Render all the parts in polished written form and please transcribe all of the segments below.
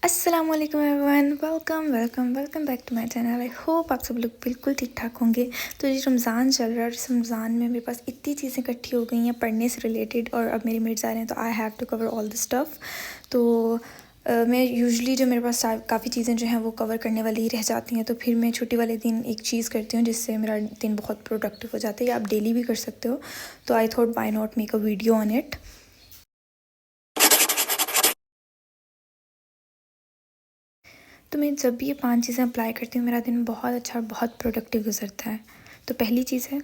अस्सलाम वालेकुम everyone, welcome welcome welcome back to my channel. I hope आप सब लोग बिल्कुल ठीक ठाक होंगे। तो ये रमज़ान चल रहा है और इस रमज़ान में मेरे पास इतनी चीज़ें इकट्ठी हो गई हैं पढ़ने से रिलेटेड, और अब मेरे मिड्स आ रहे हैं तो I have to cover all the stuff. तो मैं यूजुअली जो मेरे पास काफ़ी चीज़ें जो हैं वो कवर करने वाली ही रह जाती हैं, तो फिर मैं छुट्टी वाले दिन एक चीज़ करती हूँ जिससे मेरा दिन बहुत प्रोडक्टिव हो जाता है। या आप डेली भी कर सकते हो, तो I thought why not make a video on it. तो मैं जब भी ये 5 चीज़ें अप्लाई करती हूँ मेरा दिन बहुत अच्छा और बहुत प्रोडक्टिव गुजरता है। तो पहली चीज़ है,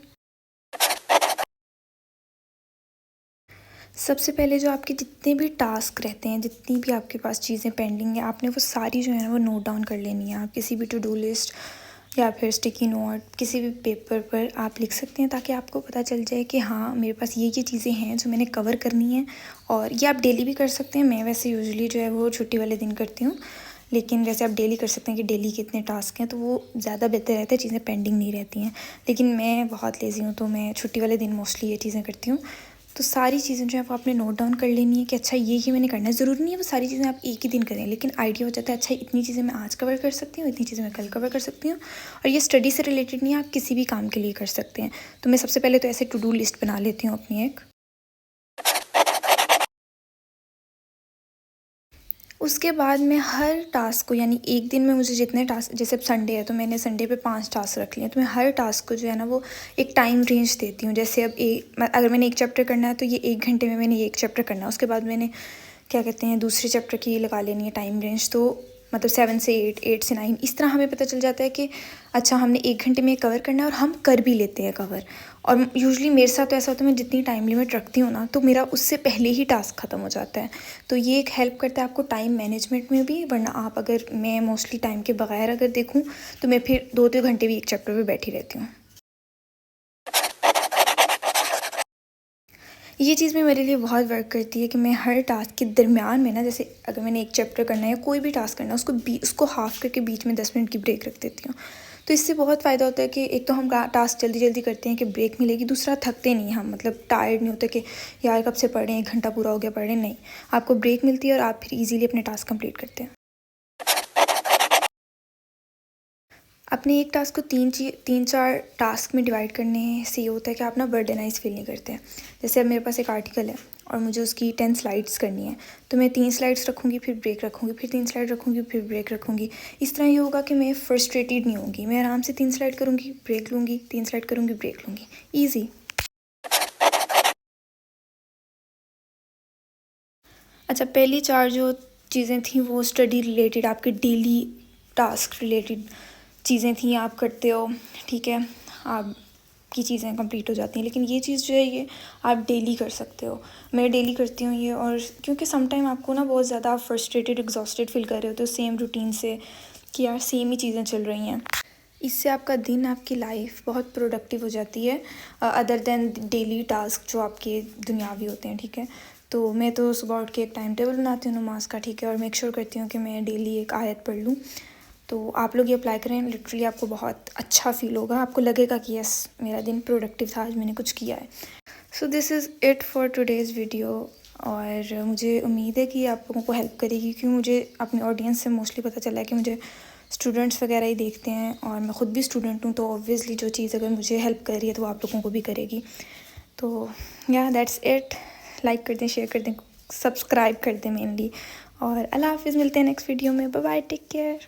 सबसे पहले जो आपके जितने भी टास्क रहते हैं, जितनी भी आपके पास चीज़ें पेंडिंग हैं, आपने वो सारी जो है ना वो नोट डाउन कर लेनी है। आप किसी भी टू डू लिस्ट या फिर स्टिकी नोट किसी भी पेपर पर आप लिख सकते हैं, ताकि आपको पता चल जाए कि हाँ मेरे पास ये चीज़ें हैं जो मैंने कवर करनी है। और ये आप डेली भी कर सकते हैं। मैं वैसे यूजुअली जो है वो छुट्टी वाले दिन करती हूँ, लेकिन वैसे आप डेली कर सकते हैं कि डेली कितने टास्क हैं, तो वो ज़्यादा बेहतर रहता है, चीज़ें पेंडिंग नहीं रहती हैं। लेकिन मैं बहुत लेज़ी हूँ तो मैं छुट्टी वाले दिन मोस्टली ये चीज़ें करती हूँ। तो सारी चीज़ें जो है वो आपने नोट डाउन कर लेनी है कि अच्छा ये मैंने करना है। ज़रूरी नहीं है वो सारी चीज़ें आप एक ही दिन करें, लेकिन आइडिया हो जाता है अच्छा इतनी चीज़ें मैं आज कवर कर सकती हूँ, इतनी चीज़ें मैं कल कवर कर सकती हूँ। और ये स्टडी से रिलेटेड नहीं है, आप किसी भी काम के लिए कर सकते हैं। तो मैं सबसे पहले तो ऐसे टू डू लिस्ट बना लेती हूँ अपनी एक। उसके बाद मैं हर टास्क को, यानी एक दिन में मुझे जितने टास्क, जैसे अब संडे है तो मैंने संडे पे 5 टास्क रख लिए, तो मैं हर टास्क को जो है ना वो एक टाइम रेंज देती हूँ। जैसे अब अगर मैंने एक चैप्टर करना है तो ये 1 घंटे में मैंने ये एक चैप्टर करना है। उसके बाद मैंने क्या कहते हैं दूसरे चैप्टर की लगा लेनी है टाइम रेंज, तो मतलब 7 से 8, 8 से 9। इस तरह हमें पता चल जाता है कि अच्छा हमने 1 घंटे में कवर करना है, और हम कर भी लेते हैं कवर। और यूजुअली मेरे साथ तो ऐसा होता है, मैं जितनी टाइम लिमिट रखती हूँ ना तो मेरा उससे पहले ही टास्क ख़त्म हो जाता है। तो ये एक हेल्प करता है आपको टाइम मैनेजमेंट में भी। वरना आप अगर, मैं मोस्टली टाइम के बगैर अगर देखूँ तो मैं फिर 2-2 घंटे भी एक चैप्टर पे बैठी रहती हूँ। ये चीज़ भी मेरे लिए बहुत वर्क करती है कि मैं हर टास्क के दरमियान में ना, जैसे अगर मैंने एक चैप्टर करना है या कोई भी टास्क करना है, उसको हाफ़ करके बीच में 10 मिनट की ब्रेक रख देती हूँ। तो इससे बहुत फ़ायदा होता है कि एक तो हम टास्क जल्दी जल्दी करते हैं कि ब्रेक मिलेगी, दूसरा थकते नहीं हम, मतलब टायर्ड नहीं होते कि यार कब से पढ़ रहे हैं, 1 घंटा पूरा हो गया पढ़ रहे हैं। नहीं, आपको ब्रेक मिलती है और आप फिर ईज़िली अपने टास्क कंप्लीट करते हैं। अपने एक टास्क को 3-4 टास्क में डिवाइड करने से ये होता है कि आप ना बर्डनाइज़ फ़ील नहीं करते हैं। जैसे अब मेरे पास एक आर्टिकल है और मुझे उसकी 10 स्लाइड्स करनी है, तो मैं 3 स्लाइड्स रखूँगी, फिर ब्रेक रखूँगी, फिर 3 स्लाइड रखूँगी, फिर ब्रेक रखूँगी। इस तरह ये होगा कि मैं फ्रस्ट्रेटेड नहीं होंगी, मैं आराम से 3 स्लाइड करूँगी, ब्रेक लूँगी, 3 स्लाइड करूँगी, ब्रेक लूँगी। ईज़ी। अच्छा, पहली 4 जो चीज़ें थी वो स्टडी रिलेटेड, आपके डेली टास्क रिलेटेड चीज़ें थी, आप करते हो, ठीक है, आपकी चीज़ें कंप्लीट हो जाती हैं। लेकिन ये चीज़ जो है ये आप डेली कर सकते हो। मैं डेली करती हूँ ये, और क्योंकि सम टाइम आपको ना बहुत ज़्यादा फ्रस्ट्रेटेड, एग्जॉस्टेड फील कर रहे होते हो सेम रूटीन से, कि यार सेम ही चीज़ें चल रही हैं। इससे आपका दिन, आपकी लाइफ बहुत प्रोडक्टिव हो जाती है, अदर देन डेली टास्क जो आपके दुनियावी होते हैं, ठीक है। तो मैं तो सुबह उठ के एक टाइम टेबल बनाती हूँ नमाज़ का, ठीक है, और मेक श्योर करती हूँ कि मैं डेली एक आयत पढ़ लूँ। तो आप लोग ये अप्लाई करें, लिटरली आपको बहुत अच्छा फ़ील होगा, आपको लगेगा कि यस मेरा दिन प्रोडक्टिव था, आज मैंने कुछ किया है। So this is it for today's video. और मुझे उम्मीद है कि आप लोगों को हेल्प करेगी, क्योंकि मुझे अपनी ऑडियंस से मोस्टली पता चला है कि मुझे स्टूडेंट्स वगैरह ही देखते हैं, और मैं ख़ुद भी स्टूडेंट हूँ, तो ऑब्वियसली जो चीज़ अगर मुझे हेल्प कर रही है तो वो आप लोगों को भी करेगी। तो या दैट्स इट। लाइक कर दें, शेयर कर दें, सब्सक्राइब कर दें मेनली। और अल्लाह हाफ़िज़, मिलते हैं नेक्स्ट वीडियो में। Bye bye, take care.